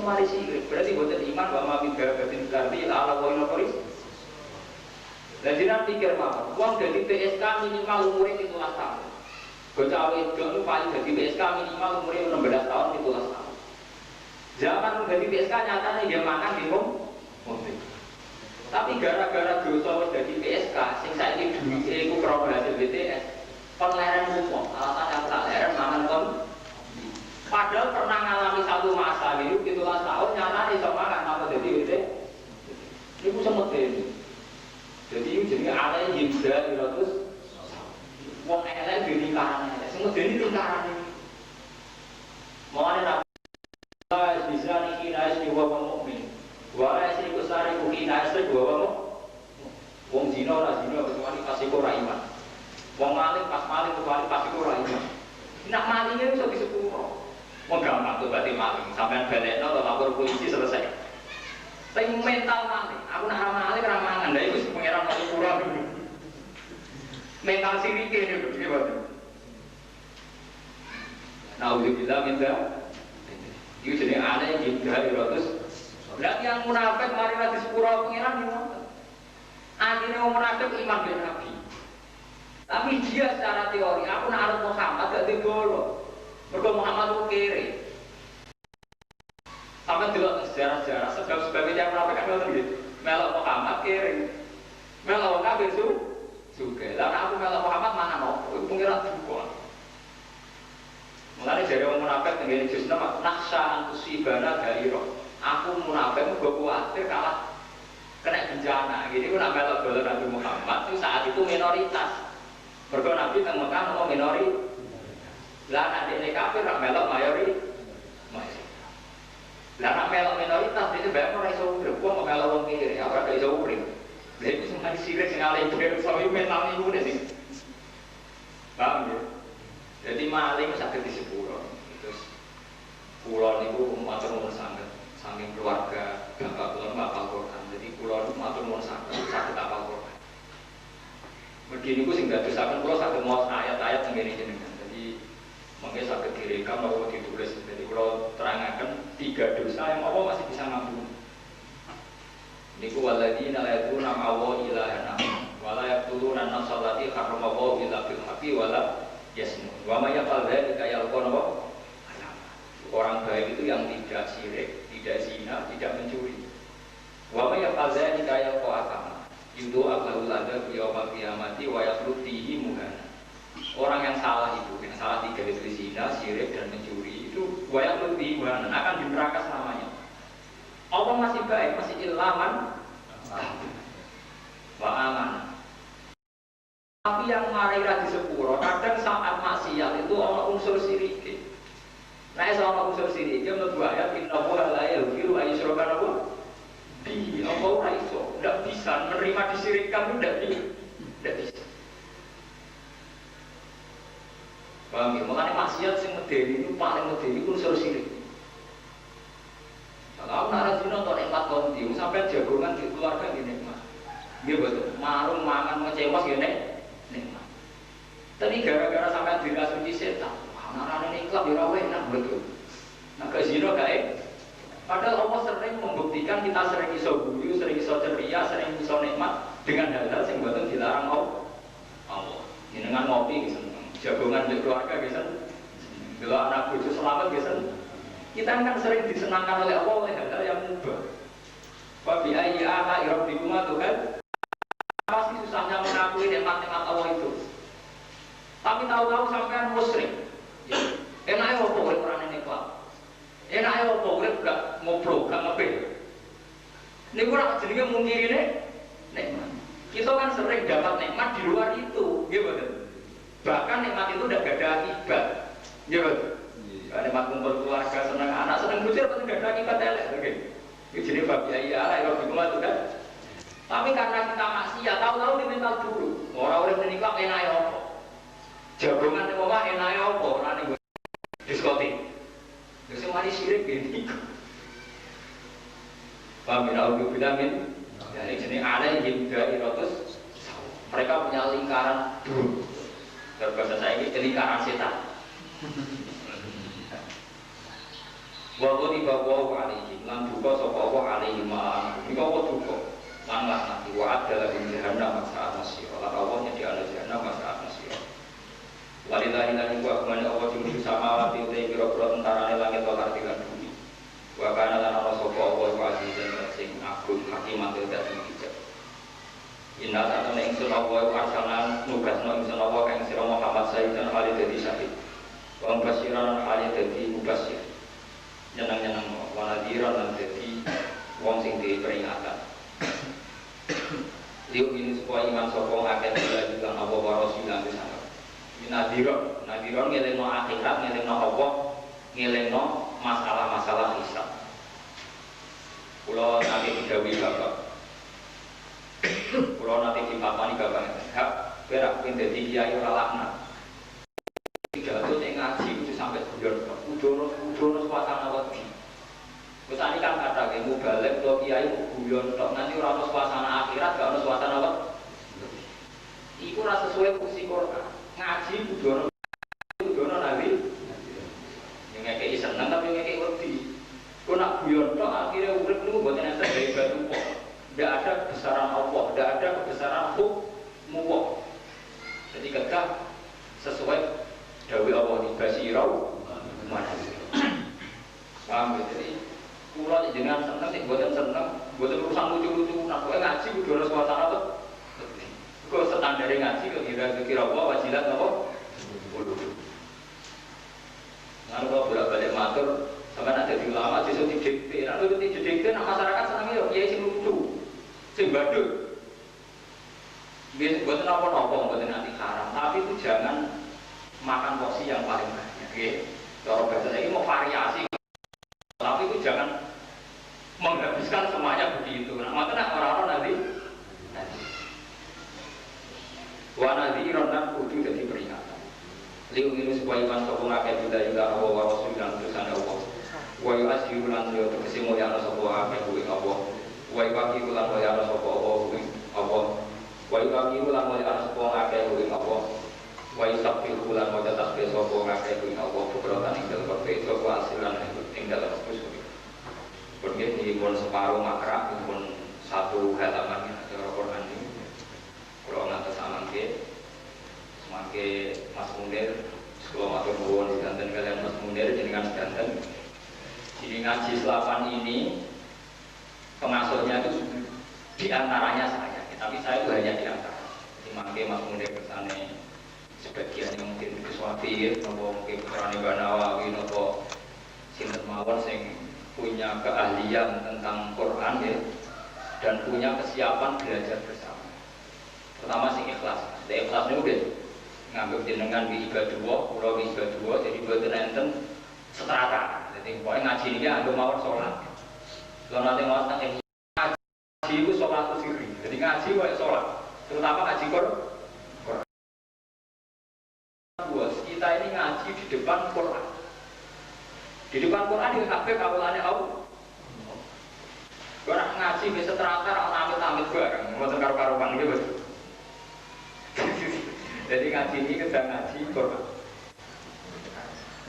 semari sirik. Berarti buat iman bahwa tiga batin kardi ala poin noporis. Dan jangan pikir mah, uang dari PSK minimal umurnya 17 tahun. Bocah wedok itu paling dari PSK minimal umurnya 16 tahun 17 tahun. Zaman dari PSK nyatanya dia makan di mobil. Tapi gara-gara dosa dari PSK, sing saiki duwike iku krana hasil BTS, kon leren umum. Alasan yang tak leren mangan kon. Padahal pernah ngalami satu masa ini 17 tahun nyatanya iso makan apa jadi BTS. Iku semete. Jadi itu jadi alai hibda iratus wong elek di lingkaran elek semua jadi lingkaran ini mengenai nabi bisa nih kina es dua mukmin wala es iku sari ku kina es dua wong zina ora zina kecuali pas iku ora iman wong maling pas maling kecuali pas iku ora iman nak malingnya iso disepuro wong gampang tuh berarti maling sampean balekno atau lapor polisi selesai. Tapi mental maling, aku nak maling ramangan, dah itu pengiran masih kurang dulu. Mental sirike dulu, gimana? Nah, udah kita minta, itu jadi ada yang hibda iratus. Berarti yang munafik mari lagi sepura pengiran gimana? Akhirnya orang munafik iman bin Nabi. Tapi dia secara teori, aku nak harus Muhammad gak digolo. Mergo Muhammad itu kiri. Sampai dulu sejarah-sejarah sebab-sebabnya yang menafik kan gitu. Melok Muhammad kering, melok kafir juga. Lalu aku melok Muhammad mana nopo? Itu pengiran juga. Mulai dari orang munafik tenggine juz nama naksha antusibana dairo. Aku munafik gue khawatir kalah kena bencana. Jadi aku nak melok bola Nabi Muhammad itu saat itu minoritas. Berdoa Nabi temukan mau minoritas. Lah adik kafir nak melok mayoritas. Lah nak melok minoritas itu banyak orang iso urip, wong melok wong kiri, ora iso urip. Lha iku sing sirik sing alih dhewe sawi mental niku nek sing. Paham ya? Jadi maling saged disepuro. Terus kula niku matur nuwun sanget saking keluarga bapak kula hafal Quran. Jadi kula niku matur nuwun sanget saged hafal Quran. Mergi niku sing dadosaken kula saged maos ayat-ayat teng ngene jenengan. Mungkin sakit direkam atau ditulis. Jadi kalau terangkan 3 dosa yang Allah masih bisa ngampuni. Niku waladina la yaduna ma'allahi ilahan wala yaqtuluna an-nafsa allati harrama Allahu illa bil haqqi wala yasmun. Wa may yaf'al dzalika yalqana orang baik itu yang tidak syirik, tidak zina, tidak mencuri. Wa may yaf'al dzalika yalqa akama. Yudu aqlahu lada fi yaumil qiyamati wa yakhlud fihi muhana. Orang yang salah itu, yang salah 3 itu zina, syirik dan mencuri itu banyak lebih buanan akan di neraka selamanya. Allah masih baik, masih ilaman, wa aman. Tapi yang marira di sepuro, kadang saat maksiat itu orang unsur sirik. Nah, sama unsur sirik, dia menurut ayat inna huwa la yaghfiru an yushraka bihi. Allah ora iso, tidak bisa menerima disirikkan itu tidak bisa. Paham ya? Makanya maksiat sing medeni itu paling medeni unsur sirik. Kalau nak rajin nonton nikmat konti, sampai jagongan di keluarga gini nikmat. Dia betul, marung mangan ngecewas gini nikmat. Tapi gara-gara sampai dirasuki setan, anak-anak ini klub dirawe enak betul. Nah kesini gak padahal Allah sering membuktikan kita sering iso guyu, sering iso ceria, sering iso nikmat dengan hal-hal yang betul dilarang Allah. Ini dengan ngopi gitu. Jagongan di keluarga biasa, kalau anak cucu selamat biasa, kita kan sering disenangkan oleh Allah oleh hal-hal yang mubah. Wabi ayyi ala rabbikuma tuh kan, pasti susahnya mengakui nikmat-nikmat Allah itu. Tapi tahu-tahu sampean musyrik, enaknya apa urip orang ini kelak? Enaknya apa urip gak ngobrol, gak ngepil? Ini kurang jenenge mungkiri nikmat. Kita kan sering dapat nikmat di luar itu, gitu. Bahkan nikmat itu tidak ada akibat, ya betul. Nikmat kumpul keluarga, senang anak, senang bujur, pasti tidak ada akibat elek. Ini jadi babi ayah, kalau bingung itu kan. Tapi karena kita maksiat, tahu-tahu di mental dulu. Orang-orang ini kok enak apa? Jagongan di rumah enak apa? Orang ini diskotik. Terus mari sirik gini. Paham ya? Aku bilang ini, jadi jenis alai hibda iratus. Mereka punya lingkaran dulu. Bahasa saya ini lingkaran setan. Wa ghadiba wa alaihi lan duka sapa Allah alaihi ma nika wa duka lan laknat wa adalah ing jahannam saat masih lan Allah nyediakno jahannam saat masih walillahi lan iku agungane Allah jumlah samawati utai pira-pira tentarane langit lan lan bumi wa kana lan ana sapa Allah wa azizan sing agung hakimat dan bijak inna satana ingsun Allah wa arsalan nugasno ingsun Allah kang sira Muhammad sayyidan ali dadi syahid wa basiran ali dadi mubasir nyenang-nyenang wanadiran dan jadi wong sing diperingatan liuk ini supaya iman sopong akan dilanjutkan Allah wa Rasulullah disana nadiran ngelengno akhirat ngelengno Allah ngelengno masalah-masalah hisab kula nanti didawi bapak kula nanti dipapani bapak hak berak pun jadi kiai ora laknat pidato nek ngaji itu sampai guyon udono suasana wedi. Wis ani kan katake mubalek to kiai guyon tok nanti ora ono suasana akhirat, gak ono suasana wedi. Iku ora sesuai fungsi Quran. Ngaji udono nabi. Yang ngekeki seneng tapi ngekeki wedi. Kok nak guyon tok akhire urip niku mboten enten dari batu kok. Tidak ada kebesaran Allah, tidak ada kebesaran hukum Allah. Jadi kedah sesuai dawuh Allah di basirau mana. Paham ya? Jadi kula jenengan seneng sing mboten seneng, mboten urusan lucu-lucu, nak kowe ngaji kudu ana suasana to. Kok standare ngaji kok kira-kira apa wajilat apa? Nang kok bolak-balik matur sampeyan ada di ulama disuruh didikte, nek nuruti didikte nang masyarakat senenge yo kiai sing lucu, sing badut. Nggih, mboten napa-napa, mboten nanti haram, tapi itu jangan makan porsi yang paling banyak, nggih. Cara bahasa ini mau variasi. Tapi itu jangan menghabiskan semuanya begitu. Nah, makanya orang-orang nanti wanadhiran dan kudu jadi peringatan. Liu ini supaya iman sopong akeh bila juga Allah wa Rasul dan tulisan Allah. Wa yu'asyiru lan liu tegesi mulia sopong akeh kuing Allah. Wa yu'akiru lan mulia sopong Allah kuing Allah. Wa yu'akiru lan mulia sopong akeh kuing Allah. Wa yusabbihu lan wa tasbih sapa ngakeh kuwi Allah bukratan ing dalem kabeh sapa asilan ing dalem usul. Pergi di pun separuh makra pun satu halaman cara Quran ini. Kalau ngatos amangke semangke Mas Munir sekolah matur nuwun sedanten kalian Mas Munir jenengan sedanten. Jadi ngaji selapan ini pengasuhnya itu di antaranya saya, tapi saya itu hanya di antara. Jadi mangke Mas Munir kesane sebagian yang mungkin Kiswati, nopo mungkin Putrane Banawawi, nopo sinten mawon sing punya keahlian tentang Quran ya, dan punya kesiapan belajar bersama. Pertama sing ikhlas, ikhlas niku nggih nganggep jenengan bi ibadah, kula bi ibadah, jadi boten enten setrata. Jadi pokoke ngaji niki anggap mawon salat. Kalau nanti mau tentang ngaji itu salat sirri. Jadi ngaji wae salat, terutama ngaji Quran. Kita ini ngaji di depan Quran. Di depan Quran ini kabeh kawulane Allah. Ora ngaji wis terata ora amit-amit bareng, mboten karo-karuan iki, Bos. Jadi ngaji ini kita ngaji Quran.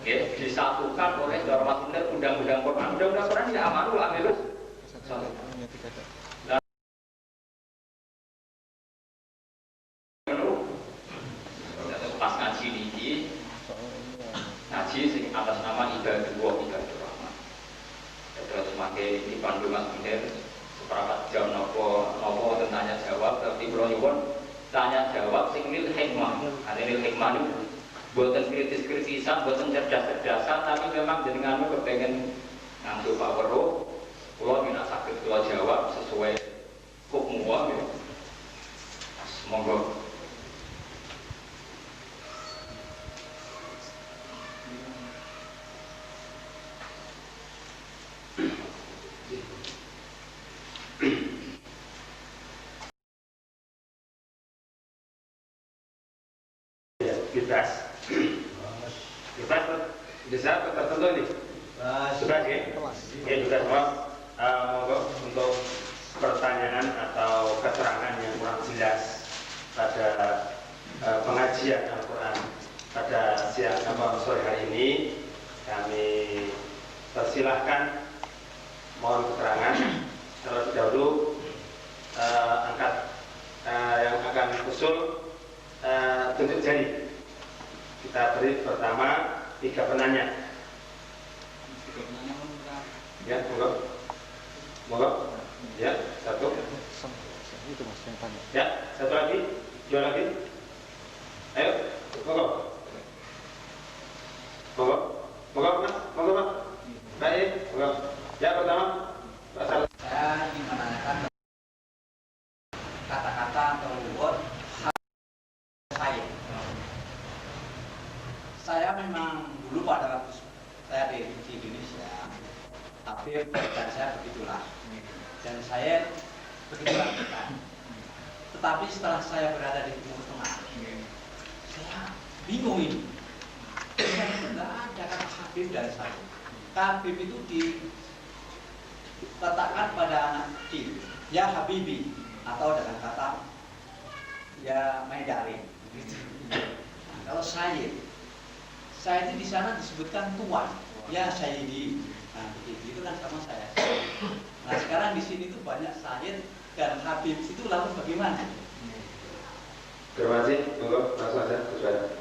Oke, disatukan oleh Mas Munir undang-undang Quran. Undang-undang Quran tidak amanul amilus. Pas ngaji ini ngaji sing atas nama ibadah rahman. Terus makai dipandu Mas Munir seperempat jam nopo tanya jawab, tapi kalau nyuwun tanya jawab sing lil hikmah. Ada lil hikmah itu buatan kritis-kritisan, buatan cerdas-cerdasan, tapi memang jenengan kepengen ngantuk power kalau tidak sakit kalau jawab sesuai hukum ya. Monggo. Bisa tertentu ini. Sudah ya. Ya sudah semua. Monggo untuk pertanyaan atau keterangan yang kurang jelas pada pengajian Al-Quran pada siang sore hari ini kami Silahkan mohon keterangan. Terlebih dahulu angkat yang akan usul tunjuk jari. Kita beri pertama 3 penanya. Ya, monggo. Ya, 1. Ya, 1 lagi, 2 lagi. Ayo, monggo. Monggo, Mas, monggo, Mas. Baik, monggo. Ya, pertama, Pak Salah. Saya ingin menanyakan kata-kata atau word saya. Saya memang dulu pada waktu saya di Indonesia, tapi dan saya begitulah, dan saya begitulah kan. Tetapi setelah saya berada di Timur Tengah, saya bingung ini. Tidak ada kata Habib dan saya. Habib itu diletakkan pada anak kecil, ya Habibi, atau dengan kata ya Maidari. Nah, kalau saya itu di sana disebutkan tuan, ya Sayyidi. Nah, begitu itu kan sama saya. Nah, sekarang di sini tuh banyak Sayyid dan Habib, itu lalu bagaimana? Terima kasih, monggo langsung aja, Saudara.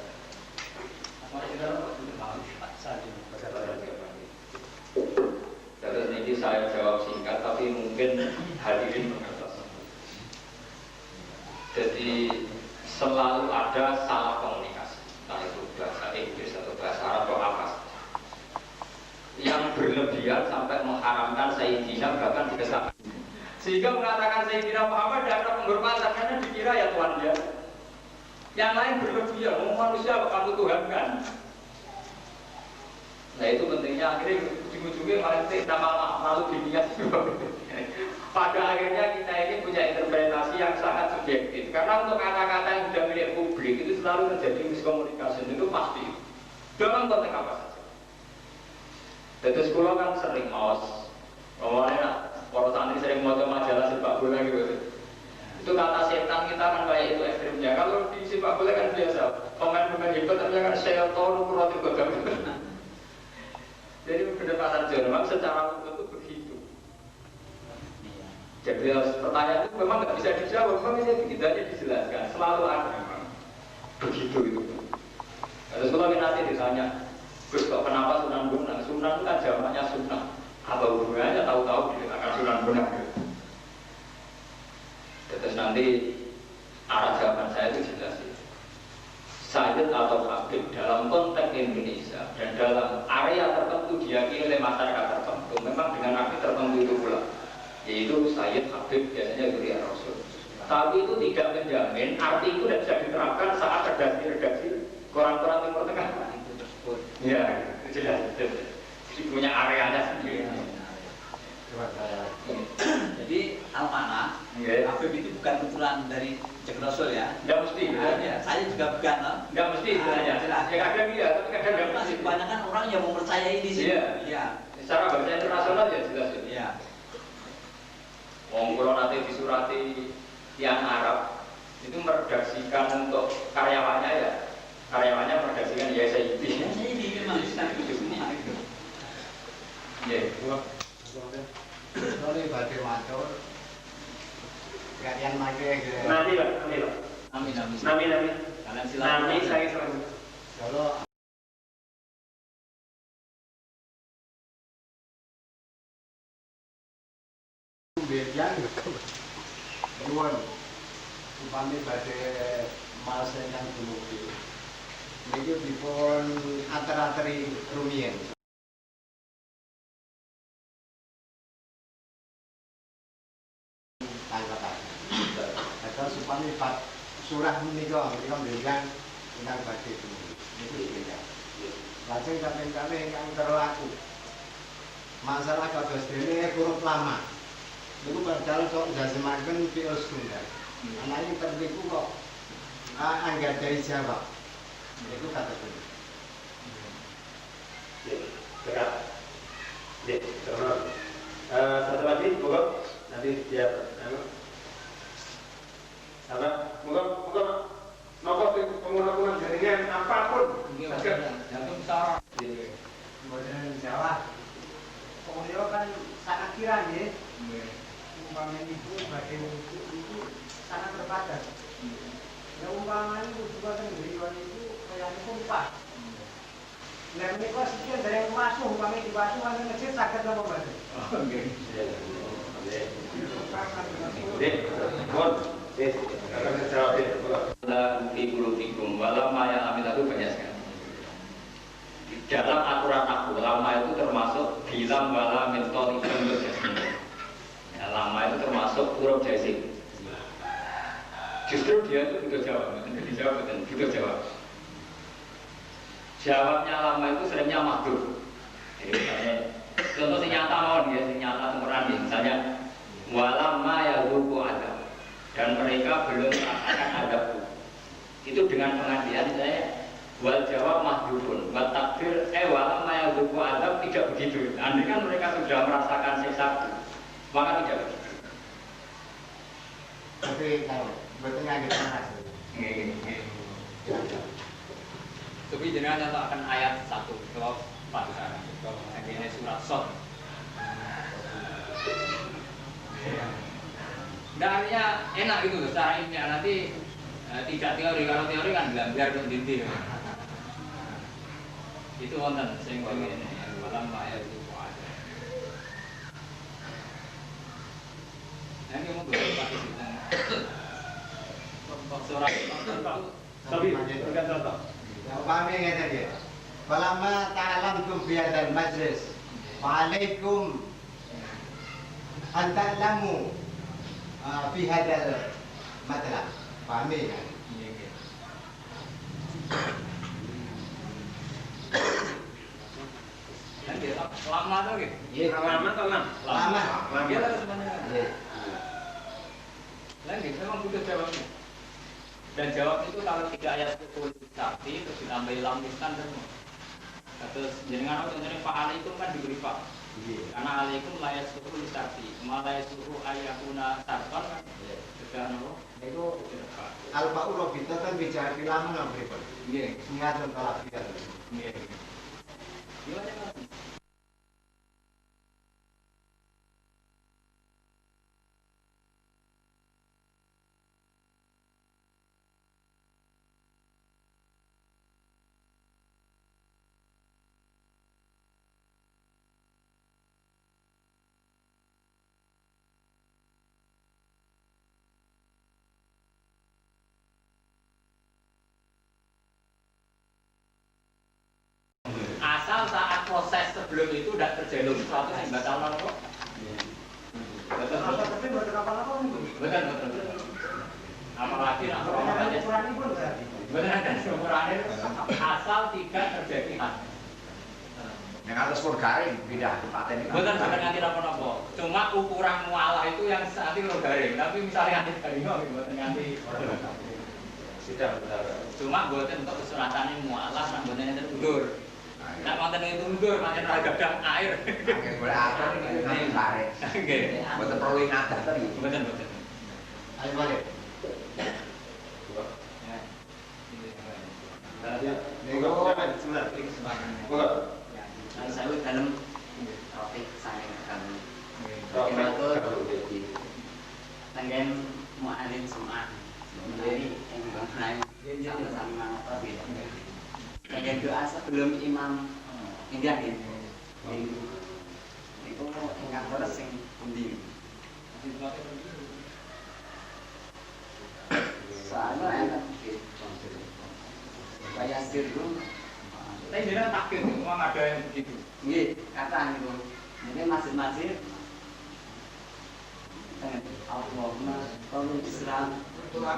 Terus ini saya jawab singkat, tapi mungkin hadirin mengerti. Jadi selalu ada salah komunikasi, entah itu bahasa Inggris atau bahasa Arab atau apa, yang berlebihan sampai mengharamkan Sayyidina bahkan dikesampingkan. Sehingga mengatakan Sayyidina Muhammad tidak ada penghormatan karena dikira ya Tuhan dia. Yang lain berlebihan, manusia kamu Tuhan kan. Nah itu pentingnya akhirnya ujung-ujungnya malah nama malu dunia. Pada akhirnya kita ini punya interpretasi yang sangat subjektif. Karena untuk kata-kata yang sudah milik publik itu selalu terjadi miskomunikasi, itu pasti. Dalam konteks apa saja. Jadi sekolah kan sering mawas. Awalnya para santri sering mau majalah sepak bola gitu. Itu kata setan kita kan kayak itu ekstrimnya. Kalau di sepak bola kan biasa. Pemain-pemain hebat ternyata kan setan roti bagam. Jadi pendekatan Jerman secara umum itu begitu. Jadi pertanyaan itu memang nggak bisa dijawab, memang ini begitu aja dijelaskan. Selalu ada memang begitu itu. Terus kalau nanti ditanya, Gus kok kenapa Sunan Bonang? Sunan kan jamaknya Sunan. Apa hubungannya tahu-tahu dikatakan Sunan Bonang? Terus nanti arah jawaban saya itu jelas. Sayyid atau Habib dalam konteks Indonesia dan dalam area tertentu diyakini oleh masyarakat tertentu memang dengan arti tertentu itu pula, yaitu Sayyid Habib biasanya Zuriat Rasul. Tapi itu tidak menjamin arti itu tidak bisa diterapkan saat redaksi koran-koran Timur Tengah. Ya, itu jelas. Jadi punya areanya sendiri. Jadi al-mana Habib itu bukan keturunan dari Jeng Rasul ya? Tidak mesti. Ya, saya juga bukan. Tidak mesti istilahnya. Ya kadang iya, tapi kadang tidak mesti. Kebanyakan orang yang mempercayai di sini. Iya. Secara bahasa internasional ya jelas. Iya. Wong kula nanti disurati yang Arab itu meredaksikan untuk karyawannya ya. Karyawannya meredaksikan ya Sayyidi. Sayyidi memang itu semua itu. Iya. Sorry badhe matur. Kalian mangke Nanti Pak, nanti Pak. Amin. Nami. Kalian silakan. Nami saya selalu. kalau Biar nuwun upami badhe maosaken dumugi. Niki dipun ater-ateri rumiyin. Tanggapan. Atau supami Pak surah menika bilang tentang badhe dumugi. Niku beda. Lajeng kaping-kaping ingkang terlaku. Masalah kados dene huruf lama. Niku padahal kok njasemaken fi'il tunggal. Ananging terniku kok anggadhahi jawab. Niku kata bener. Dekat. Terus. Satu lagi, monggo. Nanti dia apa? Monggo. Nopo pengurangan jaringan apapun. Jangan salah. Kemudian Jawa kan sangat kira ya. Umpamanya itu badai itu sangat terbatas. Ya umpamanya itu juga kan beriwan itu kayak kompak. Nah ini kok sekian dari yang masuk, umpamanya di masuk mana ngecil sakit apa badai? Oke. Walau maya amin itu banyak sekali. Dalam aturan aku, lama itu termasuk bilam wala mentol itu ya, lama itu termasuk huruf jasik. Justru dia itu butuh jawab, dijawab betul, butuh jawab. Jawabnya lama itu seringnya mahdur. Jadi misalnya, contoh senyata mohon ya, senyata temuran misalnya walamma ya ruku ada dan mereka belum merasakan adabku. Itu dengan pengandian saya wal jawab mahdurun, wal takdir walamma ya ruku adab tidak begitu. Andai kan mereka sudah merasakan siksaku, maka tidak begitu. Tapi kalau betulnya kita hasil. Tapi jenengan contohkan ayat 1 kalau Fatihah, kalau ini surat Shad. Nah, artinya enak gitu loh, secara ilmiah nanti tidak teori, kalau teori kan biar dinti. Itu wonten sing pengen malam ayat itu ada. Nah, ini mau pakai surat itu. Tapi berikan contoh. Umpamanya ngeten ya. Falamma ta'lamtum fi hadzal majlis fa'alaikum an ta'lamu fi hadzal matlab. Paham ya? Lama tuh gitu. Iya, Lama atau lama? lama. Iya lah sebenarnya. Iya. Lagi memang butuh jawabnya. Dan jawab itu kalau tidak ayat sepuluh tapi terus ditambah lam kan semua. Terus jenengan waktu ini Pak Ali itu kan diberi Pak. Karena alaikum layas sepuluh tapi malah suruh ayatuna sarton kan. Sudah nopo. Itu al-ba'u robita kan bicara lama nggak berikut. Iya. Sengaja kalau tidak. Iya. Gimana kan? Asal saat proses sebelum itu tidak terjadi sesuatu yang batal nopo. Betul. Tapi buat apa-apa Betul. Apalagi nak Ada ukuran pun berarti. benar ada ukurannya asal tidak terjadi had. Yang atas pun garing, tidak paten itu. Betul sampai nanti nopo. Cuma ukuran mualah itu yang saat itu garing. Tapi misalnya nanti garing betul nanti. Tidak benar. Cuma buatan untuk kesunatan mualah, nah buatan yang terundur. Nah, mantan itu mundur, mantan gadang air. Oke, boleh apa ini garing. Oke. Betul perlu ingatan tadi. Betul. Ayo balik. Ya, jangan sebentar. Buka. Saya dalam topik saya akan tanggen mu'alin semua menjadi yang mengenai sama-sama berbeda. Tanggen doa sebelum imam indah ini itu enggak harus yang pundi. Soalnya kayak dulu. Tapi dia takdir, memang ada yang begitu. Iya, kata itu. Jadi masing-masing Allahumma tolong Islam. Masih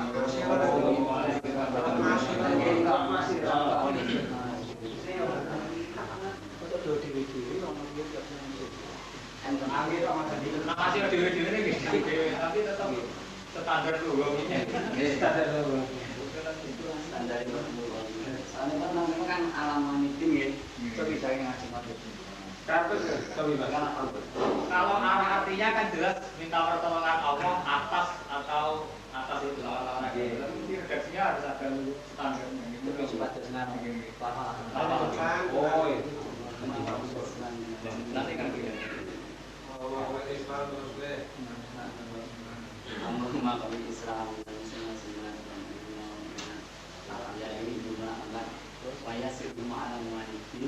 dewe-dewe ini tapi tetap standar dulu. Standar itu. Soalnya kan namanya kan alam meeting ya. Tapi saya ngaji masuk. Kalau artinya kan jelas minta pertolongan Allah atas itu lawan-lawan gitu. Tapi redaksinya harus ada standarnya. Itu Cepat senang. Oh, nanti kan begini. Islam dan semua ya ini juga akan supaya semua orang wanita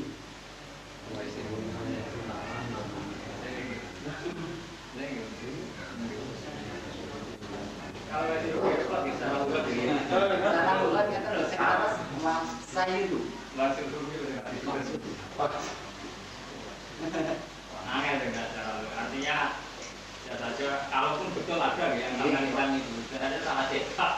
Kalau di rumah itu lagi salah buat begini. cara buat kata loh sekarang saya itu Langsung dulu maksud. Angel dengan cara lu. Artinya ya saja, kalaupun betul ada yang tangan itu, dan ada salah cetak.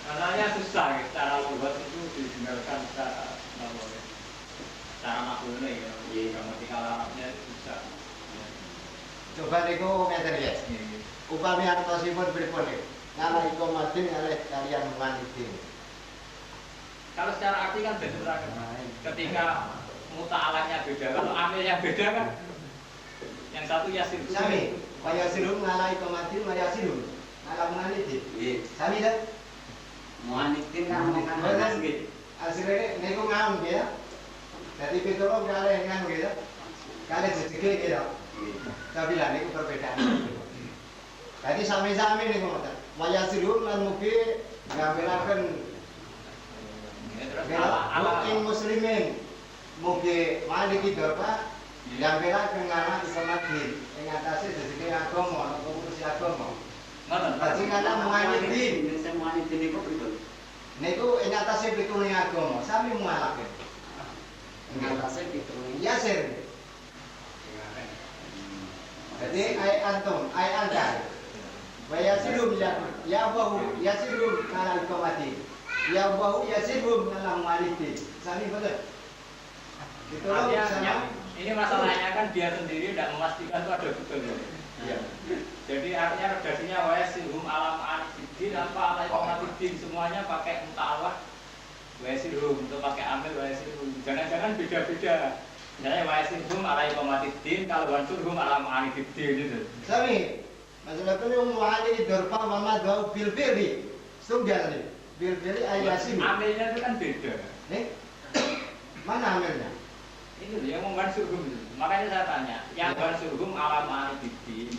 Makanya susah ya, cara buat itu didengarkan cara makhluknya ya. Grammatikal Arabnya susah. Coba niku ngeten ya. Upami artosipun pripun niku? Ngala iku madin ngalih kalian manidin. Kalau secara arti kan beda. Ketika muta'alahnya beda, kalau amilnya beda kan. Yang satu yasir itu Sami, kaya sirum ngalai komadin, kaya sirum ngalah manidin. Sami kan? muanitin kan mengatakan gitu Asline niku ngam ya. Dadi pitulung kalih ngam gitu. Kalih jejege gitu. Tapi lah niku perbedaan. Jadi sami-sami niku ngoten. Waya sirum lan mugi ngambilaken Mukin muslimin mugi maliki dorpa ngambilaken ngalah isomadin ing atase jejege agama atau kursi agama. ngoten. Dadi ngalah muanidin. semua ini kok betul Niku ing atase pitulung agama sami mualaken. ngatasi gitu Yasir. Jadi ay antum, ay anta. Wa yasirum ya bahu yasirum ala ikomati. Ya bahu yasirum ala maliki. Sami betul. Itu Artinya ini masalahnya kan dia sendiri tidak memastikan itu ada betul. Iya. Jadi artinya redaksinya wayasilhum alam anidin apa alai komatidin semuanya pakai muta'alah wayasilhum untuk pakai amil wayasilhum. Jangan-jangan beda-beda. Misalnya wayasilhum alai komatidin kalau wansurhum alam anidin gitu. Sami. Masalah ini muali dorpa mama dau bil bili. Tunggal nih. Bil bili ayasim. Amilnya itu kan beda. Nih. Mana amilnya? Itu yang wansurhum. Makanya saya tanya, yang wansurhum alam anidin,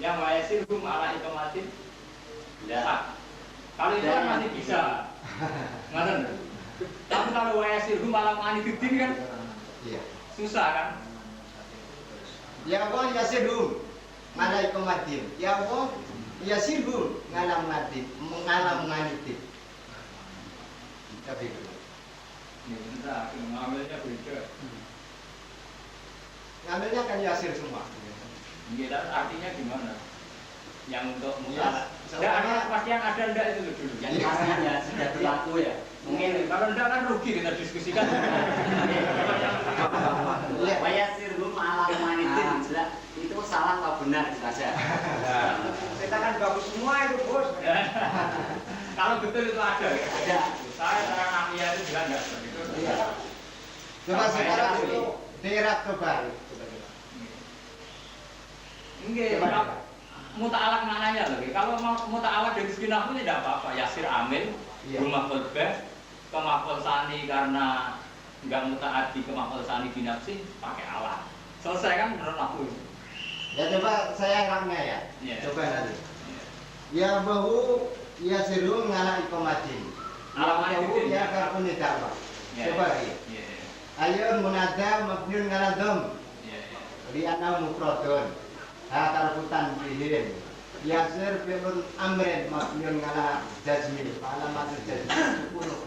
yang wayasilhum ala ikomatin. Ya. Kalau itu kan masih bisa. Ngerti? Tapi kalau wayasilhum alam anidin kan Iya. susah kan? Ya Allah yasirum ngalai komadin. Ya Allah yasirum ngalam madin, ngalam nganitip. Tapi Ya benar, ngambilnya beda. ngambilnya kan yasir semua. Iya, dan artinya gimana? Yang untuk Iya, mutala. Enggak ada kepastian ada enggak itu dulu. yang karena ya sudah berlaku ya Mungkin kalau enggak kan rugi kita diskusikan. Iya. wayasirhum ala manitin jelas itu salah atau benar saja Kita kan bagus semua itu, Bos. Kalau betul itu ada. ada Saya secara nahwiyah itu juga enggak seperti itu. Iya. Coba sekarang itu daerah kembali. Enggak, Coba. muta'alak maknanya lagi. Kalau mau muta'alak dari segi nahwu tidak apa-apa. Yasir amil, Iya. rumah khutbah, ke maf'ul sani karena enggak muta'addi ke maf'ul sani binafsi pakai alat. Selesai kan menurut nahwu. Ya coba saya raknya ya. Iya. Coba nanti. Ya bahu yasirum ngala ikomadin. Alamat Ya bahu itu ya ya. karpuni dakwah. Iya. Coba ya. Iya. Ayun munada mabniun ngala dom. Iya. Liana mufradun. Hakal hutan bihim. Yasir fi'lun amrin mabniun ngala jazmi. Alamatul jazmi sepuluh.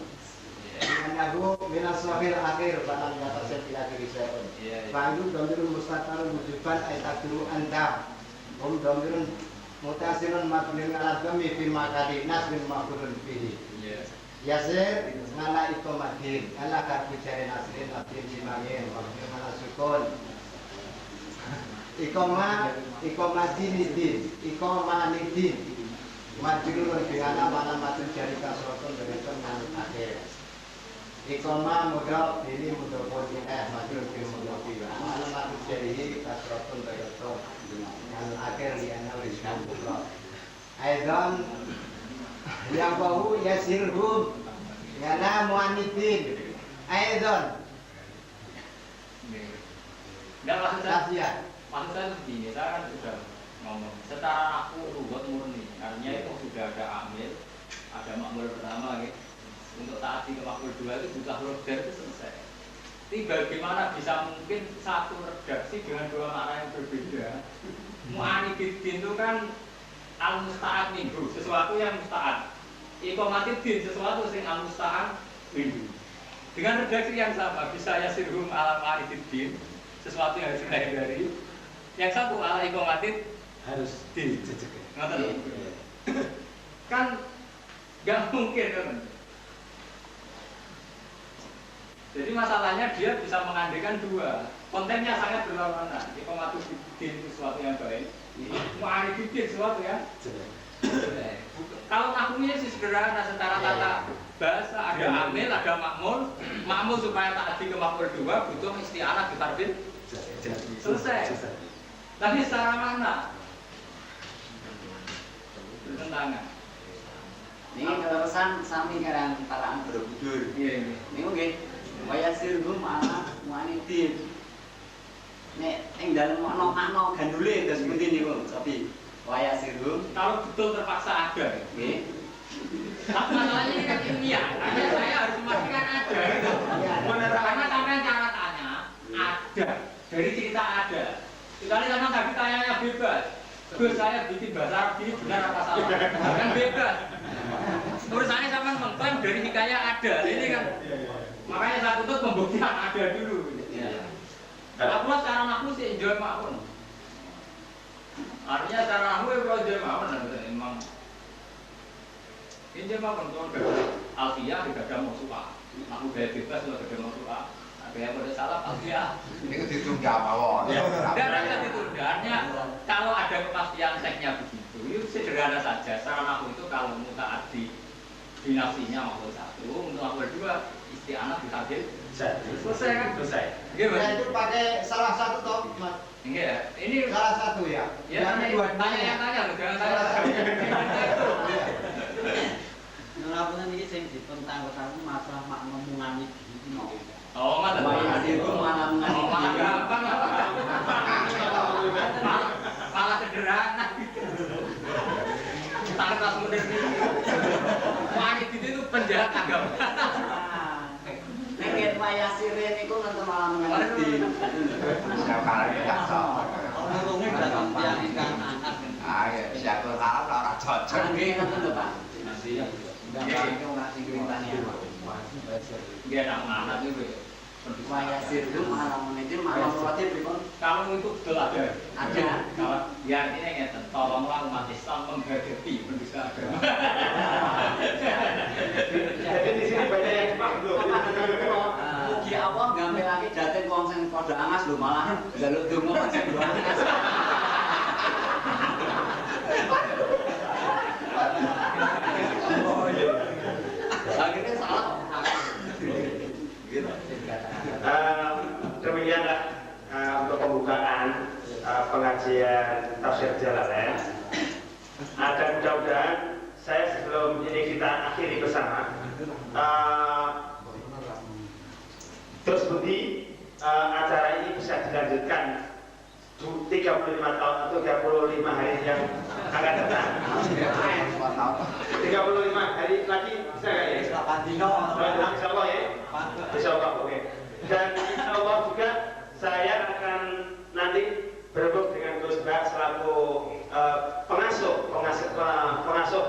Lianahu minas wahil akhir balang yatasir ila kiri sayun. Iya. Fa'indu domirun mustaqarun wujuban ayataduru anta. Domirun mutasirun mabniun ngala dhammi fi makali nasbin maf'ulun bihi. Iya. Yasir ngala ikomadin ngala karbu jari nasrin abdin simangin mabniun ngala sukun. Ikomadinidin ikomanidin majrurun bi'ala malamatun jari kasrotun beritun ngan akhir. Ikoma mudhaf ini mudhafun majrur bil mudhaf malamatun jari kasrotun beritun ngan akhir li'anna rizqan mudhaf. Aidan yang bahu yasirhum ngala muanidin. Aidan Enggak maksud saya. tafsir. Maksud saya begini, saya kan sudah ngomong. Secara aku ruwet murni, artinya itu sudah ada amil, ada makmul pertama gitu. Untuk taati ke makmul 2 itu butuh huruf dar itu selesai. Tapi bagaimana bisa mungkin satu redaksi dengan dua makna yang berbeda? Mu'anidin itu kan al-musta'ad minggu, sesuatu yang musta'ad. Iqamatidin, sesuatu yang al-musta'ad minggu. Dengan redaksi yang sama, bisa yasirhum ala mu'anidin, sesuatu yang harus dihindari. Yang satu ala iqamatid harus dijejek. Kan nggak mungkin kan? Jadi masalahnya dia bisa mengandaikan dua. Kontennya sangat berlawanan. Iqamatidin itu sesuatu yang baik, mu'anidin sesuatu yang jelek. Kalau nahunya sih sederhana secara tata bahasa, ada amil, ada makmul. Makmul supaya taati ke makmul 2 butuh isti'anah ditarbit. Selesai. Tapi secara mana? Bertentangan. Ini keterusan sami karang para Borobudur. Iya. Ini nggih. Waya sirhum ala mu'anidin. Nek ing dalem makna gandule terus pundi niku, tapi waya sirhum Kalau betul terpaksa ada, nggih. masalahnya ini kan ilmiah. Saya harus memastikan ada. Gitu. Karena sampai cara tanya ada, dari cerita ada. Kecuali sama tadi tanyanya bebas. Gus, saya bikin bahasa Arab ini benar apa salah? Kan bebas. Urusannya sama mengklaim dari hikayat ada. Ini kan makanya saya tuntut pembuktian ada dulu. Aku secara nahwu sih enjoy mawon. Artinya secara nahwu ya kalau enjoy mawon memang. Enjoy mawon tuh alfiyah tidak ada mausuah. Aku gaya bebas kalau tidak ada mausuah. Gaya pada salah alfiyah. Ini ditunda mawon. Dan ada ditundanya kalau ada kepastian teksnya begitu, itu sederhana saja. Secara nahwu itu kalau mutaaddi dinasinya makhluk 1, untuk makhluk 2 isti'anah ditabir. Selesai kan? Selesai. Nah, itu pakai salah satu toh, Mas. Enggak, ini Salah satu ya. ya tanya yang tanya loh, jangan tanya. Ngapunten iki sing dipun tanggotaken masalah makna mu'anidin iki mau. Oh, mana? Waya sirhum ala Oh, malah mu'anidin. gampang. Malah sederhana. Tarik langsung dari wanita itu penjahat agama. Nek waya sirhen niku nenten malah mu'anidin. Saya kali enggak tahu. Ngomongnya datang tiang ingkang angkat. Ah, ya, siapa salah ora cocok. Nggih ngoten lho, Pak. Dia nak mana juga. Waya sirhum ala mu'anidin makna muratnya pripun? Kalau itu betul ada. Ada. Kalau ya artinya ngeten, tolonglah umat Islam menghadapi pendusta agama. Jadi di sini banyak yang makhluk. Mugi Allah gampilake jaten wong sing padha angas lho malah njaluk donga sing do angas. Akhirnya salah. Demikianlah untuk pembukaan pengajian tafsir Jalalain. Dan mudah-mudahan saya sebelum ini kita akhiri bersama, terus budi acara ini bisa dilanjutkan 35 tahun atau 35 hari yang akan datang. 35 hari lagi bisa nggak ya? Insya Allah ya. Insya Allah, oke. Dan insya Allah juga saya akan nanti berhubung dengan Gus Bak selaku pengasuh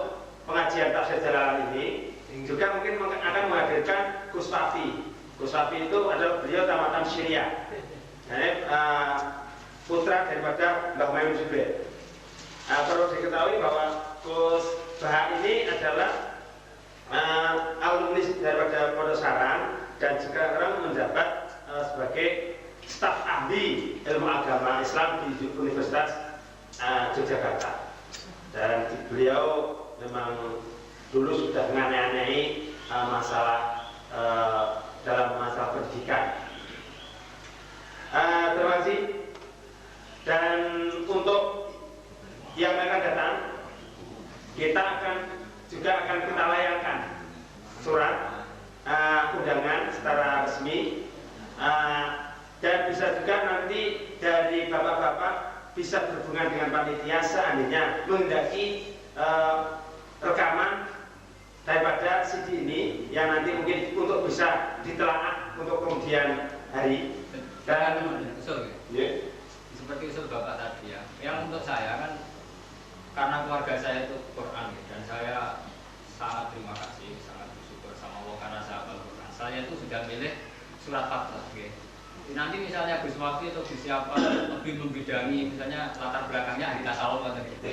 pengajian tafsir Jalalain ini, juga mungkin akan menghadirkan Gus Fafi. Gus Fafi itu adalah beliau tamatan Syria. Putra daripada Mbah Maymun Zubair. Perlu diketahui bahwa Gus Bah ini adalah alumni daripada Pondok Saran dan sekarang menjabat sebagai staf ahli ilmu agama Islam di Universitas Yogyakarta. Dan beliau memang dulu sudah menganeh-anehi masalah dalam masalah pendidikan. Terima kasih. Dan untuk yang akan datang, kita juga akan kita layangkan surat undangan secara resmi, dan bisa juga nanti dari bapak-bapak bisa berhubungan dengan panitia seandainya menghendaki rekaman daripada CD ini yang nanti mungkin untuk bisa ditelaah untuk kemudian hari. Dan usul ya. Seperti usul Bapak tadi ya, yang untuk saya kan karena keluarga saya itu Quran ya, dan saya sangat terima kasih, sangat bersyukur sama Allah karena saya hafal Quran. Saya itu sudah milih surat Fatah ya. Nanti misalnya Gus Wafi atau Gus siapa lebih membidangi misalnya latar belakangnya ahli tasawuf atau gitu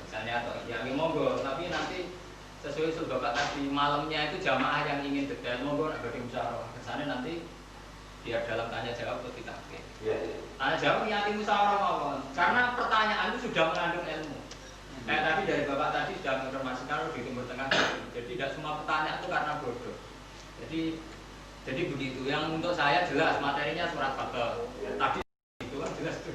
misalnya, atau ya monggo, tapi nanti sesuai usul Bapak tadi malamnya itu jamaah yang ingin detail monggo nak bagi musyawarah kesana nanti biar dalam tanya jawab atau kita tanya jawab niati musyawarah mawon karena pertanyaan itu sudah mengandung ilmu. Kayak tadi dari Bapak tadi sudah menginformasikan di Timur Tengah, jadi tidak semua pertanyaan itu karena bodoh. Jadi begitu. Yang untuk saya jelas materinya surat Fatah. Tadi itu kan jelas tuh.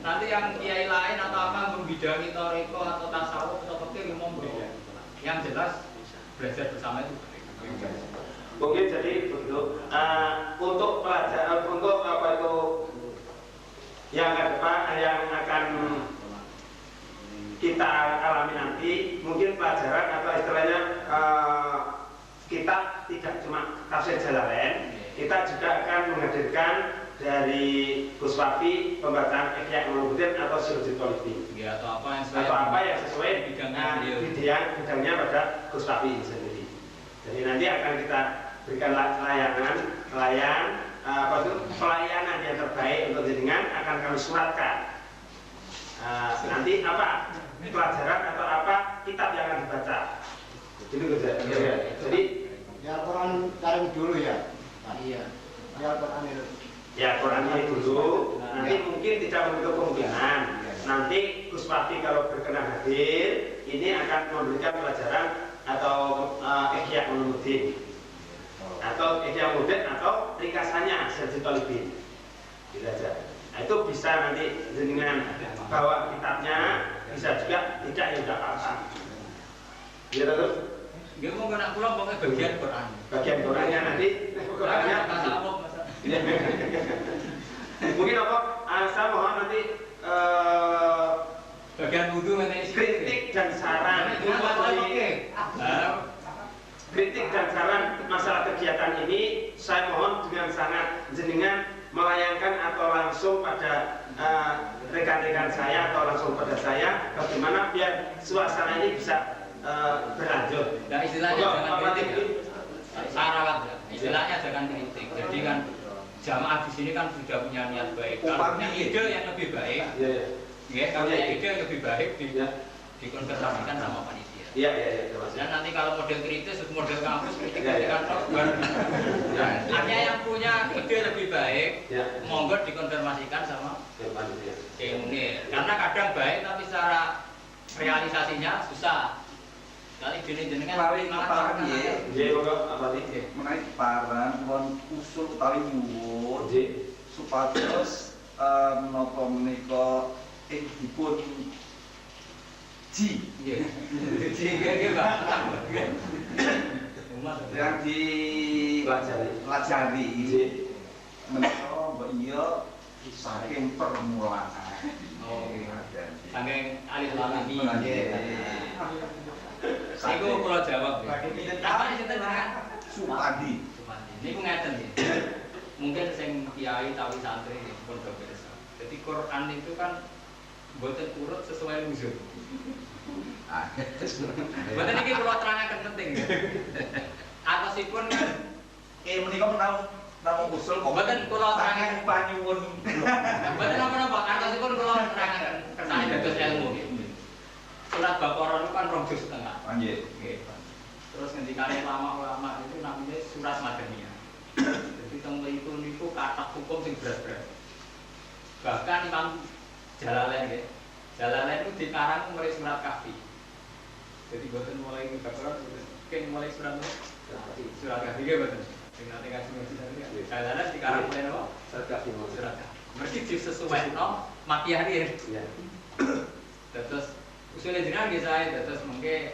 Nanti yang kiai lain atau apa membidangi toriko atau tasawuf atau fikih monggo. Yang jelas belajar bersama itu. Mungkin jadi begitu. Untuk pelajaran untuk apa itu yang akan kita alami nanti, mungkin pelajaran atau istilahnya kita tidak cuma tafsir Jalalain, kita juga akan menghadirkan dari Gus Wafi pembacaan Ihya Ulumuddin atau Sirajul Talibin. Ya, atau apa yang sesuai bidangnya pada Gus Wafi sendiri. Jadi nanti akan kita berikan pelayanan yang terbaik untuk jenengan akan kami suratkan. Nanti apa pelajaran atau apa kitab yang akan dibaca. Jadi ya Quran Karim dulu ya. Iya. Ya Quran itu. Ya Quran ini dulu. Nanti mungkin tidak menutup kemungkinan. Nanti Gus Wafi kalau berkenan hadir, ini akan memberikan pelajaran atau Ihya Ulumuddin atau Ihya Ulumuddin atau ringkasannya Sirajul Talibin. Gitu aja. Nah, itu bisa nanti dengan bawa kitabnya, bisa juga tidak ya tidak apa-apa. Ya terus. Dia mau kena pulang pokoknya bagian Quran. Bagian Qurannya nanti Qurannya mungkin apa? Saya mohon nanti bagian wudu nanti kritik dan saran kritik dan saran masalah kegiatan ini saya mohon dengan sangat jenengan melayangkan atau langsung pada rekan-rekan saya atau langsung pada saya bagaimana biar suasana ini bisa berlanjut. Nah, istilahnya jangan kritik. Sarawat ya. Istilahnya jangan kritik. Jadi kan jamaah di sini kan sudah punya niat baik. Kalau punya ide yang lebih baik, kalau punya ide yang lebih baik dikonfirmasikan sama panitia. Iya. Dan nanti kalau model kritis, model kampus kritik kantor baru. Artinya yang punya ide lebih baik, monggo dikonfirmasikan sama panitia. Karena kadang baik tapi secara realisasinya susah. Kali jenengan Menawi parang nggih. Nggih, monggo apa niki? Menawi parang won usul utawi nyuwun supados menapa menika dipun nggih. Nggih, Pak. Yang dipelajari menika mbok iya saking permulaan. Oh, saking alif lam mim. Iku kula jawab ya. Apa sinten kan? Supadi. Niku ngeten nggih. Mungkin sing kiai tawi santri pun do pirsa. Jadi Quran itu kan mboten urut sesuai nuzul. Mboten iki kula terangaken penting. Atosipun kan Menika menawi usul kok mboten kula terangaken panyuwun. Mboten napa-napa atosipun kula terangaken kersane dados ilmu nggih. Surat Baqarah itu kan 2 juz setengah. Nggih. Terus ngendikane ulama-ulama itu namanya surat Madaniyah. Jadi teng mriku niku kathah hukum sing berat-berat. Bahkan Imam Jalalain nggih. Jalalain itu dikarang mulai surat Kahfi. Jadi boten mulai Baqarah, mulai surat Kahfi nggih boten. Sing nate kaji tadi. Jalalain dikarang mulai napa? Surat Kahfi. Mesti disesuaikno makiyane. Iya. Terus usulnya jenengan nggih saya terus mengke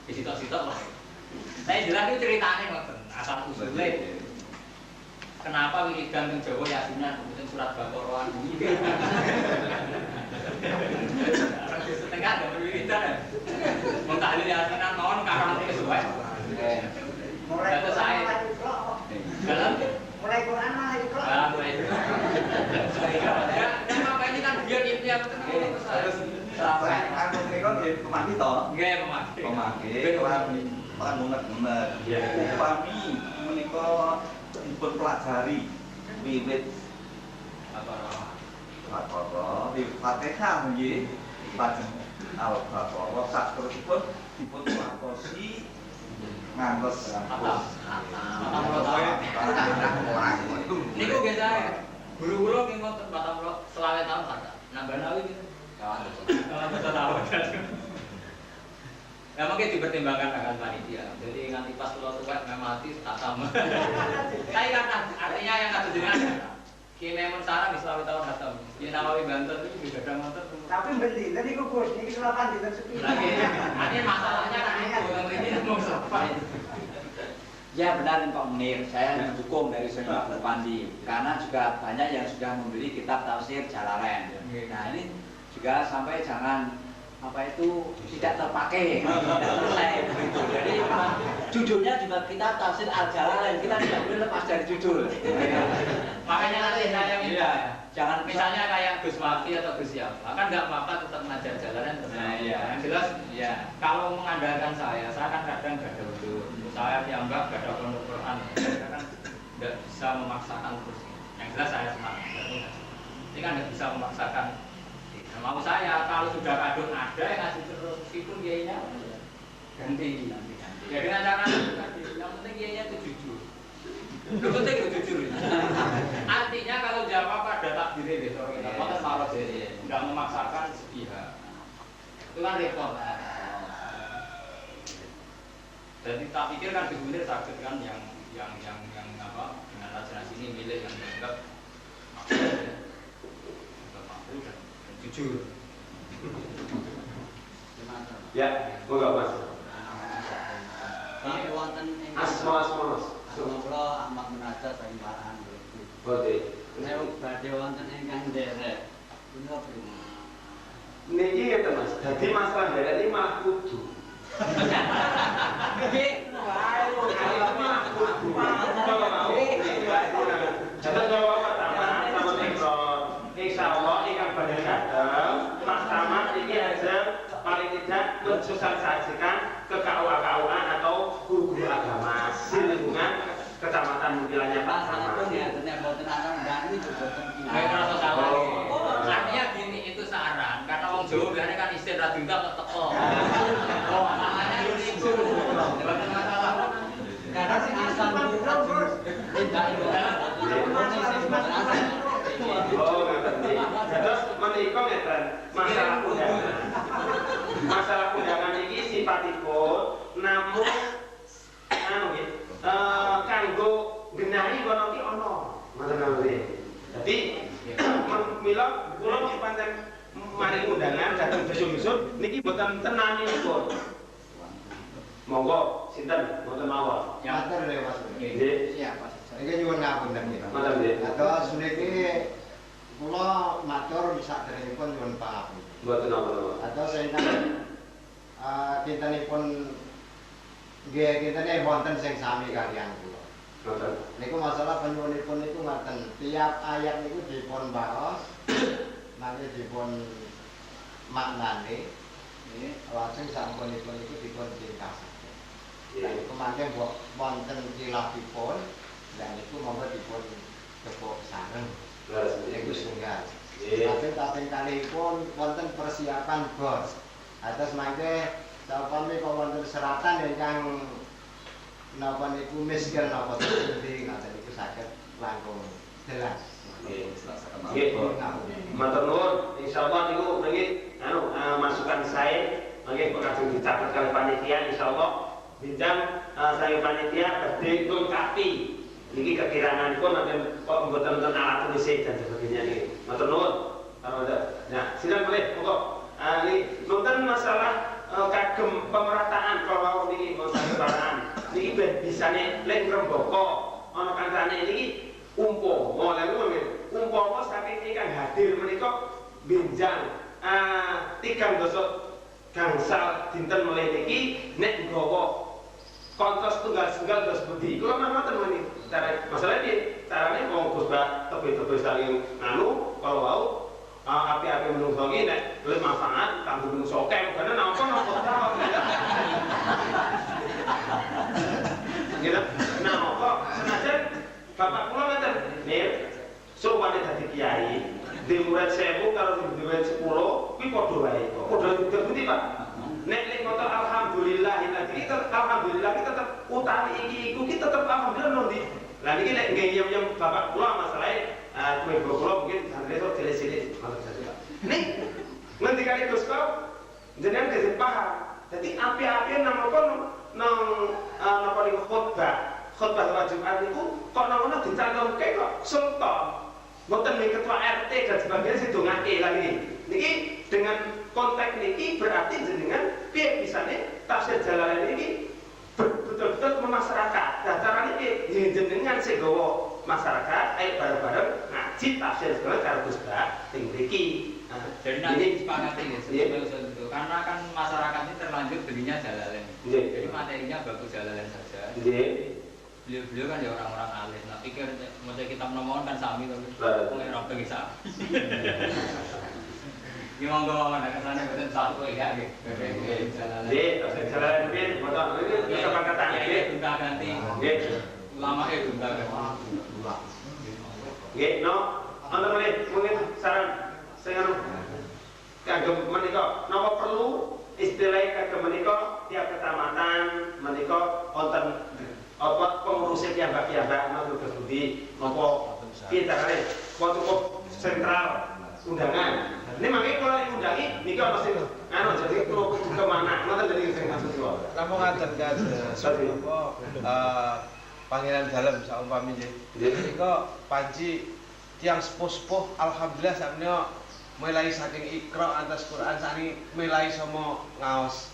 disitok-sitok lah. Saya jelas itu ceritanya ngoten, asal usulnya. Kenapa wiridan teng Jawa Yasinan kemudian surat Baqarah pemaki toh. Nggih, pemaki. Pemaki kan munget-munget. Upami menika dipun pelajari wiwit Al-Baqarah, wiwit Fatihah nggih. Lajeng Al-Baqarah saterusipun dipun wakosi ngantos Niku nggih saya. Guru kula nggih ngoten 40 selawe tahun kata. Nambah nawi gitu. Kawan tahun. Ya mungkin dipertimbangkan akan panitia. Jadi nganti pas kula tuwek mati tak sama. Saya kata artinya yang kata jenengan Ki Memun Sarang di selawe tahun hatam. Ki Nawawi Banten itu juga ada motor. Tapi beli, tadi kok bos, ini kesalahan di tersepi. Lagi, ini masalahnya kan itu, ini mau sampai. Ya benar Pak Munir, saya mendukung dari Pak Pandi karena juga banyak yang sudah membeli kitab tafsir Jalalain. Nah ini juga sampai jangan apa itu tidak terpakai, tidak selesai begitu. Jadi judulnya juga kitab tafsir Al-Jalalain, kita tidak boleh lepas dari judul. Makanya nanti saya minta, jangan misalnya kayak Gus Wati atau Gus siapa, kan nggak apa-apa tetap ngajar Jalalain. Yang jelas, ya kalau mengandalkan saya kan kadang nggak ada untuk saya dianggap gak ada pondok Quran, saya kan nggak bisa memaksakan terus. Yang jelas saya semangat, ini kan nggak bisa memaksakan. Nah, mau saya kalau sudah kadung ada yang ngasih terus meskipun kiainya ganti. Ya dengan cara tadi, yang penting kiainya itu jujur. Lu penting itu jujur. Artinya kalau jawab pada takdirnya besok kita mau taruh jadi nggak memaksakan sepihak. Itu kan repot. Jadi tak pikir kan Gus Munir sakit kan yang apa dengan rajin sini milih yang dianggap mampu dan jujur. Ya, moga Mas. Ini wonten ing Asma. kula amat menajat saking parahan. Oke. Nek badhe wonten ingkang nderek. Punika pripun? Niki ngeten Mas. Dadi masalah nderek iki malah kudu. Nggih, wae Jatuh jawab pertama, sama Tekron. Insyaallah ikan badai kadang Mas Tamat ini hasil paling tidak mensosialisasikan ke KUA atau guru-guru agama di lingkungan kecamatan Mutilanya Pak Tamat. nek mboten akan ndani boten Kayak rasa salah. Artinya gini itu saran. Karena orang Jawa biasanya kan istilah radunda kok teko. Oh, makanya itu. Bukan masalah. Karena sing asal niku tidak Oh, ngeten iki. Terus menika ngeten, masalah undangan. Masalah undangan iki sifatipun namun anu nggih, kanggo genahi kono ki ana. Ngoten nggih. Dadi mila kula pancen mari undangan dateng dusun-dusun niki mboten tenaninipun. Monggo sinten mboten mawon. Matur lho Mas. Nggih. siap Pak. Iki nyuwun ngapunten nggih. Matur nggih. Atos niki kula matur sakderengipun nyuwun pangapunten. Mboten napa-napa. Atos ingkang kintenipun nggih kintene wonten sing sami kaliyan kula. Ngoten. Niku masalah penyuwunipun niku ngaten, tiap ayat niku dipun baos, nanti dipun maknane, lajeng sampunipun niku dipun ringkasaken. Lah niku mangke wonten khilafipun, lan niku monggo dipun tepuk sareng. Niku setunggal. Lajeng kaping kalihipun wonten persiapan bos. Atas mangke sapane kok wonten seratan ingkang napa niku miskin napa pundi ngaten niku saged langkung jelas. Nggih. Matur nuwun. Insyaallah niku mriki masukan saya mangke kok dicatat kali panitia insyaallah bincang saya panitia badhe ngungkapi iki kekiranganipun nanti kok mboten wonten alat tulis dan sebagainya niki. Matur nuwun. Nah, silakan boleh monggo. Ini nonton masalah kagem pemerataan kalau niki masalah pemerataan niki ben bisane lek ngrembaka ana kancane niki umpama lha ngono umpama saking ingkang hadir menika benjang 3 dasa gangsal dinten mulai niki nek nggawa kontos tunggal-tunggal dos budi kula mboten meni cara masalah iki carane wong Gus Bak tebe-tebe saling anu kalau wau api-api menungso iki nek luwih manfaat kanggo menungso akeh karena napa ta. Gitu. Nah, kok senajan bapak kula ngoten, nggih. Sowane dadi kiai, di murid 1000 kalau di murid 10 kuwi padha wae. Kok padha ngerti, Pak? Nek nek ngoten alhamdulillah kita alhamdulillah kita tetep utawi iki iku kita tetep alhamdulillah nondi. Lah niki nek ngeyem-yem bapak kula masalahe kue kula mungkin santri kok cilik-cilik malah saja. Nih, ngendikane Gus kok jenengan kesih paham. Dadi api-apian nang kono nang napa niku khotbah Jumat niku kok nang ngono dicantumke kok sultan. Mboten ning ketua RT dan sebagainya sing dongake lha niki dengan konteks niki berarti jenengan piye bisane tafsir Jalalain ini betul-betul memasyarakat. Nah carane piye jenengan sing gawa masyarakat ayo bareng-bareng ngaji tafsir segala karo Gus Bak ning mriki. Jadi nanti disepakati ya, karena kan masyarakat ini terlanjur belinya Jalalain. Jadi materinya bagus Jalalain saja. Beliau kan ya orang-orang alim. Nah pikir mau kitab nomor kan sami tapi pengen orang pengen sami. Gimana kau nak kesana betul satu ya gitu. Jalalain bin, betul ini kesepakatan. Kita ganti. Lama kita ganti. No, anda mungkin saran saya kagem menika napa perlu istilah kagem menika tiap kecamatan menika wonten apa pengurus piyambak-piyambak napa Budi napa piye carane cukup sentral undangan. Ini makanya kalau diundangi niki ana sing jadi kulo ke mana ngoten dadi sing maksud kula. Lampung ngaten Kas, apa panggilan dalam saumpami nggih. Nika panci tiang sepuh-sepuh alhamdulillah sampeyan mulai saking Iqra atas Quran sani mulai sama ngaos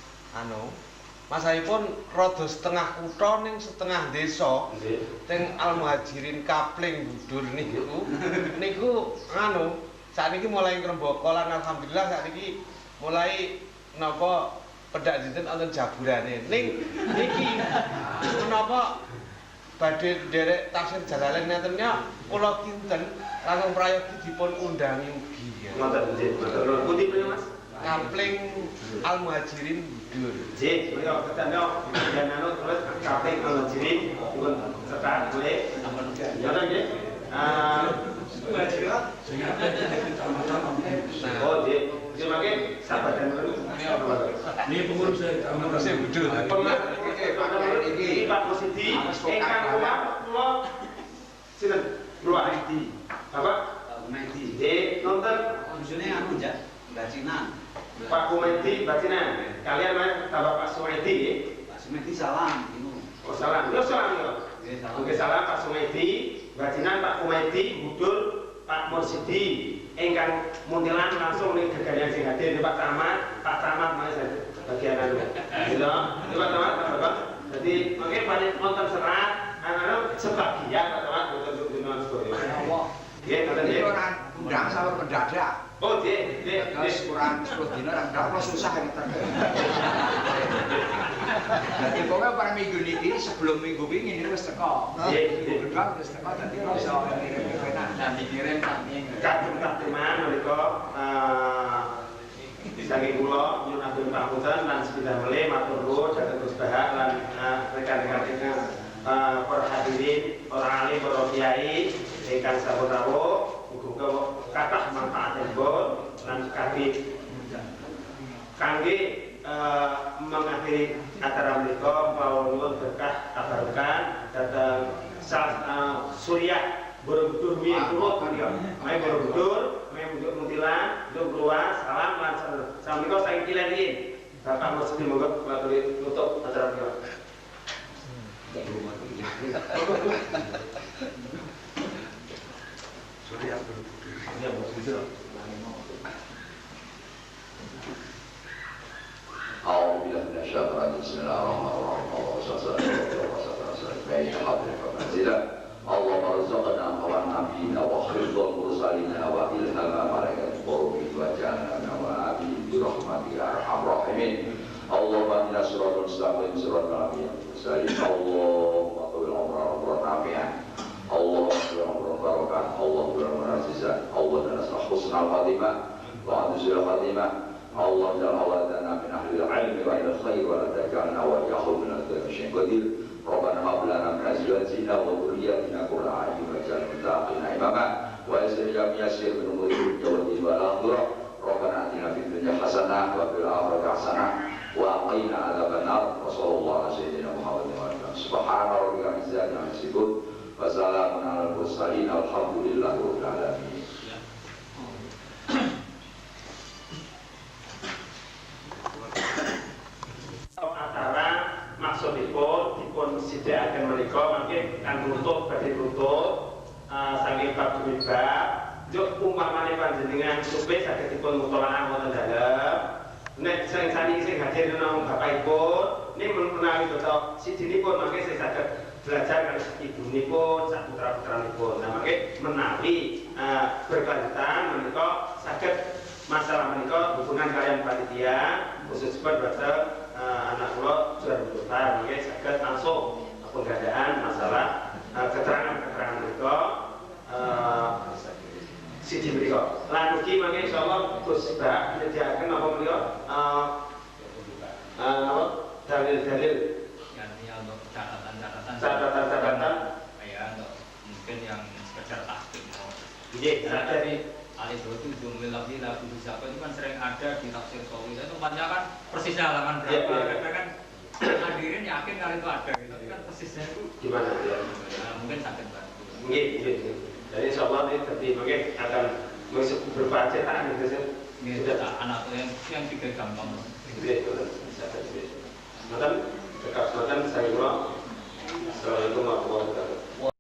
masahipun rada setengah kutha ning setengah desa teng Al Muhajirin Kapling Budur niku sakniki mulai ngrembaka lan alhamdulillah sakniki mulai napa pedak dinten wonten jaburane ning niki menapa badhe nderek tafsir Jalalain nantennya kula kinten langkung prayogi dipun undangi ugi. Ngoten nggih, matur. Pundi Mas? Kapling Al Muhajirin Budur. Nggih, menika ketanda dan terus Kapling Al Muhajirin dipun serta boleh. Ya nggih. Oh, nggih. Sebagai sahabat dan baru. Ini pengurus Budur. Iki Pak Musidi ingkang kula sinten? Luar iki. Apa? Kumedi. Nonton Maksudnya anu ya, bacinan. Pak Kumedi bacinan. Kalian main tambah Pak Sumedi ya? Pak Sumedi salam ini. Oh salam. Yo salam yo. Oke salam Pak Sumedi, bacinan Pak Kumedi, Budur, Pak Mursidi. Ingkang muntilan langsung ning gegarian sing hadir Pak Camat mas bagian anu. Gitu. Pak Camat, Bapak. Jadi mungkin paling nonton serat anak-anak sebagian Pak Camat boten dunia sedaya. Allah. Nggih, ngoten nggih. Orang undang sahur mendadak. Oh, nggih, Terus kurang 10 dina orang dapat susah kita. Jadi pokoknya pada minggu ini sebelum minggu ini wis teko. Minggu kedua wis teko dadi ora iso ngirim enak dan dikirim saking kadung-kadungan menika saking kula nyuwun atur pangapunten lan sepindah melih matur nuwun dhateng Gus Bahak lan rekan-rekan ingkang para hadirin, para alim, para kiai ingkang sampun rawuh muga-muga kathah manfaatipun lan kangge mengakhiri acara menika mau nuwun berkah tabarukan dhateng Suriah Borobudur wiye turut menika. Mari Borobudur, mari Muntilan, Luas, salam lan sampika saking kilen iki. Bapak Musdi monggo maturi nutup acara menika. Suriah Borobudur. Ya, Borobudur. Alhamdulillah minasyaitonir bismillahirrahmanirrahim. Allah marzaqna wa nabiyina wa khirul mursalina wa ilhama malaikat qurbi wa jannana wa abi bi rahmatika arhamar rahimin. Allahumma inna siratal mustaqim siratal ladzina an'amta alaihim ghairil maghdubi alaihim waladdallin. Allah barokah, Allah azizan, Allah nasrul husnal khatimah wa husnul khatimah. Allah jalla awladana min ahli al-ilmi wa ila khair wa la taj'alna wa iyyakum min al-syai'in qadir. Rabbana hab lana min azwajina wa dhurriyyatina qurrata a'yun waj'alna muttaqina imama wa yassir min umuri dunya wa din wal akhirah. Rabbana atina fid dunya hasanah wa fil akhirati hasanah wa qina adzabannar. Wa sallallahu ala sayyidina Muhammadin wa alihi. Subhana rabbika rabbil izzati amma yasifun wa salamun alal mursalin alhamdulillahi rabbil alamin. Maksudipun dipun sidhakaken menika mangke kan tutup badhe tutup saking bab demi bab. Juk umpamane panjenengan supaya saged dipun mutolaah wonten dalem. Nek sing saniki sing hadir nang bapakipun niki menawi beto sidinipun mangke sing saged belajar kan ibunipun, sak putra-putranipun. Nah mangke menawi berkelanjutan menika saged masalah menika hubungan kalian panitia khususipun badhe anak kula sudah berputar, mungkin saged langsung penggadaan masalah keterangan-keterangan mereka siji mereka. Lan ugi mangke insyaallah Gus Bak menyediakan apa mereka dalil-dalil ya untuk catatan ya untuk mungkin yang sekedar tahqiq. Nggih, dari alif itu jumlah lagi lagu siapa itu kan sering ada di tafsir Sawi. Itu tempatnya kan persisnya halaman berapa? Karena kan hadirin yakin kalau itu ada gitu. Tapi kan persisnya itu gimana ya? Mungkin sakit bantu. Nggih. Jadi insyaallah ini tadi mungkin akan berupa cetakan gitu sih. Sudah anak yang tiga gampang. Nggih, bisa. Maka dekat saya